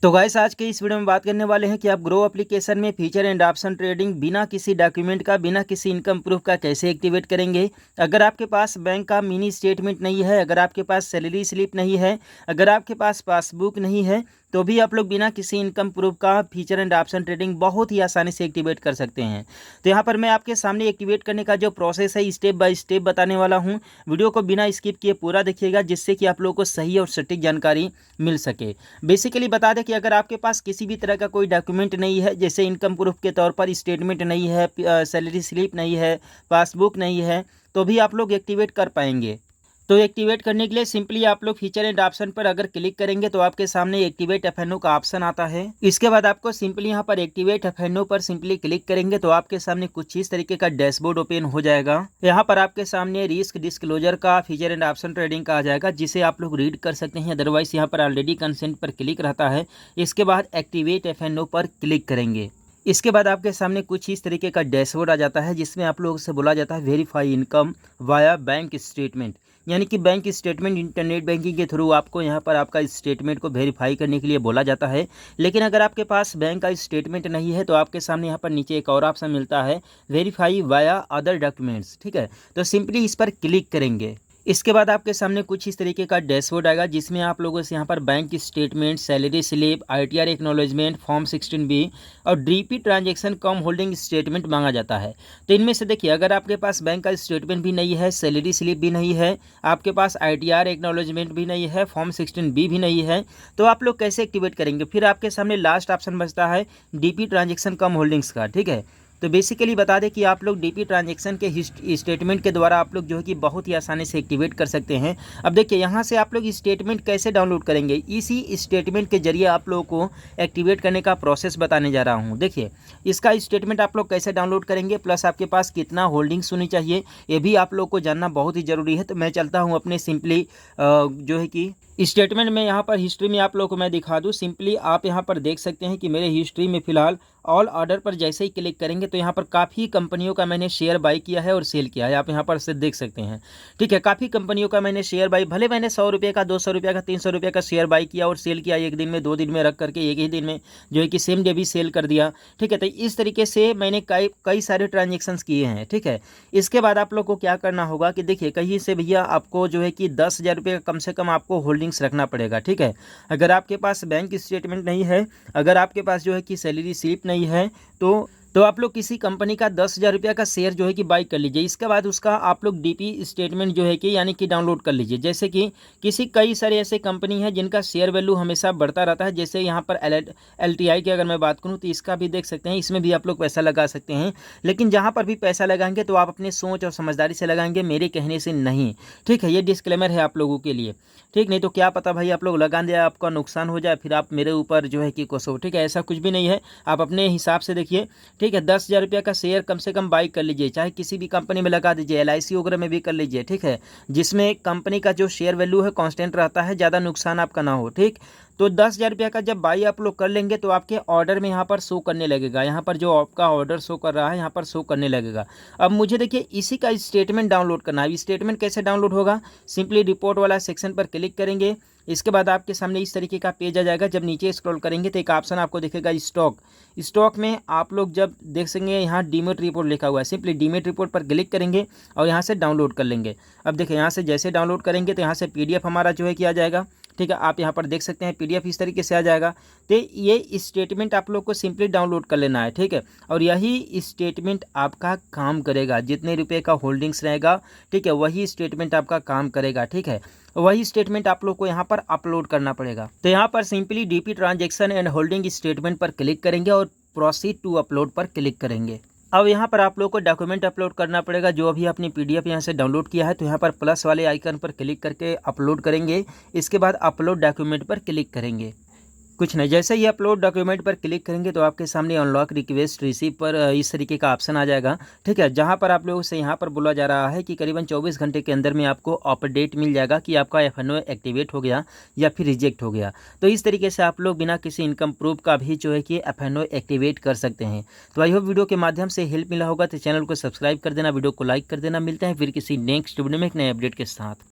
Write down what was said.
तो गाइस आज के इस वीडियो में बात करने वाले हैं कि आप ग्रो एप्लीकेशन में फीचर एंड ऑप्शन ट्रेडिंग बिना किसी डॉक्यूमेंट का, बिना किसी इनकम प्रूफ का कैसे एक्टिवेट करेंगे। अगर आपके पास बैंक का मिनी स्टेटमेंट नहीं है, अगर आपके पास सैलरी स्लिप नहीं है, अगर आपके पास पासबुक नहीं है, तो भी आप लोग बिना किसी इनकम प्रूफ का फीचर एंड ऑप्शन ट्रेडिंग बहुत ही आसानी से एक्टिवेट कर सकते हैं। तो यहाँ पर मैं आपके सामने एक्टिवेट करने का जो प्रोसेस है स्टेप बाय स्टेप बताने वाला हूँ। वीडियो को बिना स्किप किए पूरा देखिएगा, जिससे कि आप लोगों को सही और सटीक जानकारी मिल सके। बेसिकली बता दें कि अगर आपके पास किसी भी तरह का कोई डॉक्यूमेंट नहीं है, जैसे इनकम प्रूफ के तौर पर स्टेटमेंट नहीं है, सैलरी स्लिप नहीं है, पासबुक नहीं है, तो भी आप लोग एक्टिवेट कर पाएंगे। तो एक्टिवेट करने के लिए सिंपली आप लोग फीचर एंड ऑप्शन पर अगर क्लिक करेंगे तो आपके सामने एक्टिवेट एफएनओ का ऑप्शन आता है। इसके बाद आपको सिंपली यहाँ पर एक्टिवेट एफएनओ पर सिंपली क्लिक करेंगे तो आपके सामने कुछ इस तरीके का डैशबोर्ड ओपन हो जाएगा। यहाँ पर आपके सामने रिस्क डिस्क्लोजर का फीचर एंड ऑप्शन ट्रेडिंग का आ जाएगा, जिसे आप लोग रीड कर सकते हैं। अदरवाइज यहाँ पर ऑलरेडी कंसेंट पर क्लिक रहता है। इसके बाद एक्टिवेट एफएनओ पर क्लिक करेंगे। इसके बाद आपके सामने कुछ इस तरीके का डैशबोर्ड आ जाता है, जिसमें आप लोगों से बोला जाता है verify income via bank statement, यानी कि बैंक स्टेटमेंट इंटरनेट बैंकिंग के थ्रू आपको यहाँ पर आपका स्टेटमेंट को वेरीफाई करने के लिए बोला जाता है। लेकिन अगर आपके पास बैंक का स्टेटमेंट नहीं है तो आपके सामने यहाँ पर नीचे एक और ऑप्शन मिलता है वेरीफाई वाया अदर डॉक्यूमेंट्स। ठीक है, तो सिंपली इस पर क्लिक करेंगे। इसके बाद आपके सामने कुछ इस तरीके का डैशबोर्ड आएगा, जिसमें आप लोगों से यहाँ पर बैंक की statement, salary slip, ITR acknowledgement, form 16B और डीपी ट्रांजैक्शन कम होल्डिंग स्टेटमेंट मांगा जाता है। तो इनमें से देखिए, अगर आपके पास बैंक का स्टेटमेंट भी नहीं है, सैलरी स्लिप भी नहीं है, आपके पास आईटीआर एक्नॉलेजमेंट भी नहीं है, फॉर्म 16B भी नहीं है, तो आप लोग कैसे एक्टिवेट करेंगे। फिर आपके सामने लास्ट ऑप्शन बचता है डीपी ट्रांजेक्शन कम होल्डिंग्स का। ठीक है, तो बेसिकली बता दें कि आप लोग डीपी ट्रांजैक्शन के स्टेटमेंट के द्वारा आप लोग जो है कि बहुत ही आसानी से एक्टिवेट कर सकते हैं। अब देखिए, यहाँ से आप लोग स्टेटमेंट कैसे डाउनलोड करेंगे, इसी स्टेटमेंट के जरिए आप लोगों को एक्टिवेट करने का प्रोसेस बताने जा रहा हूँ। देखिए, इसका स्टेटमेंट आप लोग कैसे डाउनलोड करेंगे, प्लस आपके पास कितना होल्डिंग्स होनी चाहिए, ये भी आप लोग को जानना बहुत ही ज़रूरी है। तो मैं चलता हूँ अपने सिंपली जो है कि स्टेटमेंट में, यहाँ पर हिस्ट्री में आप लोगों को मैं दिखा दूँ। सिंपली आप यहाँ पर देख सकते हैं कि मेरे हिस्ट्री में फ़िलहाल ऑल ऑर्डर पर जैसे ही क्लिक करेंगे तो यहाँ पर काफ़ी कंपनियों का मैंने शेयर बाई किया है और सेल किया है। आप यहाँ पर से देख सकते हैं। ठीक है, काफ़ी कंपनियों का मैंने शेयर बाई, भले मैंने 100 रुपये का, 200 रुपये का, 300 रुपये का शेयर बाई किया और सेल किया, एक दिन में, 2 दिन में रख करके एक ही दिन में जो है कि सेम डे भी सेल कर दिया। ठीक है, तो इस तरीके से मैंने कई सारे ट्रांजेक्शन्स किए हैं। ठीक है, इसके बाद आप लोग को क्या करना होगा कि देखिए, कहीं से भैया आपको जो है कि 10,000 रुपये का कम से कम आपको होल्डिंग्स रखना पड़ेगा। ठीक है, अगर आपके पास बैंक स्टेटमेंट नहीं है, अगर आपके पास जो है कि सैलरी स्लिप नहीं है, तो आप लोग किसी कंपनी का 10,000 रुपये का शेयर जो है कि बाई कर लीजिए। इसके बाद उसका आप लोग डीपी स्टेटमेंट जो है कि यानी कि डाउनलोड कर लीजिए। जैसे कि कई सारे ऐसे कंपनी हैं जिनका शेयर वैल्यू हमेशा बढ़ता रहता है। जैसे यहाँ पर LTI की अगर मैं बात करूँ तो इसका भी देख सकते हैं, इसमें भी आप लोग पैसा लगा सकते हैं। लेकिन जहाँ पर भी पैसा लगाएंगे तो आप अपने सोच और समझदारी से लगाएंगे, मेरे कहने से नहीं। ठीक है, ये डिस्क्लेमर है आप लोगों के लिए। ठीक, नहीं तो क्या पता भाई आप लोग लगा दें, आपका नुकसान हो जाए, फिर आप मेरे ऊपर जो है कि कोसो। ठीक है, ऐसा कुछ भी नहीं है, आप अपने हिसाब से देखिए। ठीक है, 10,000 रुपये का शेयर कम से कम बाई कर लीजिए, चाहे किसी भी कंपनी में लगा दीजिए, LIC वगैरह में भी कर लीजिए। ठीक है, जिसमें कंपनी का जो शेयर वैल्यू है कांस्टेंट रहता है, ज़्यादा नुकसान आपका ना हो। ठीक, तो 10,000 रुपये का जब बाई आप लोग कर लेंगे तो आपके ऑर्डर में यहाँ पर शो करने लगेगा। यहाँ पर जो आपका ऑर्डर शो कर रहा है, यहाँ पर शो करने लगेगा। अब मुझे देखिए इसी का स्टेटमेंट डाउनलोड करना है। स्टेटमेंट कैसे डाउनलोड होगा, सिंपली रिपोर्ट वाला सेक्शन पर क्लिक करेंगे। इसके बाद आपके सामने इस तरीके का पेज आ जाएगा। जब नीचे स्क्रॉल करेंगे तो एक ऑप्शन आपको दिखेगा स्टॉक में आप लोग जब देख सकेंगे यहाँ डीमेट रिपोर्ट लिखा हुआ है, सिंपली डीमेट रिपोर्ट पर क्लिक करेंगे और यहाँ से डाउनलोड कर लेंगे। अब देखिए, यहाँ से जैसे डाउनलोड करेंगे तो यहाँ से PDF हमारा जो है कि आ जाएगा। ठीक है, आप यहाँ पर देख सकते हैं PDF इस तरीके से आ जाएगा। तो ये स्टेटमेंट आप लोग को सिंपली डाउनलोड कर लेना है। ठीक है, और यही स्टेटमेंट आपका काम करेगा, जितने रुपए का होल्डिंग्स रहेगा, ठीक है, वही स्टेटमेंट आपका काम करेगा। ठीक है, वही स्टेटमेंट आप लोग को यहाँ पर अपलोड करना पड़ेगा। तो यहाँ पर simply DP transaction and holding statement पर क्लिक करेंगे और प्रोसीड टू अपलोड पर क्लिक करेंगे। अब यहाँ पर आप लोग को डॉक्यूमेंट अपलोड करना पड़ेगा, जो अभी अपनी PDF यहाँ से डाउनलोड किया है। तो यहाँ पर प्लस वाले आइकन पर क्लिक करके अपलोड करेंगे। इसके बाद अपलोड डॉक्यूमेंट पर क्लिक करेंगे। कुछ नहीं, जैसे ही अपलोड डॉक्यूमेंट पर क्लिक करेंगे तो आपके सामने अनलॉक रिक्वेस्ट रिसीव पर इस तरीके का ऑप्शन आ जाएगा। ठीक है, जहां पर आप लोगों से यहां पर बोला जा रहा है कि करीबन 24 घंटे के अंदर में आपको अपडेट मिल जाएगा कि आपका एफएनओ एक्टिवेट हो गया या फिर रिजेक्ट हो गया। तो इस तरीके से आप लोग बिना किसी इनकम प्रूफ का भी जो है कि एफएनओ एक्टिवेट कर सकते हैं। तो आई होप वीडियो के माध्यम से हेल्प मिला होगा। तो चैनल को सब्सक्राइब कर देना, वीडियो को लाइक कर देना। मिलते हैं फिर किसी नेक्स्ट वीडियो में एक नए अपडेट के साथ।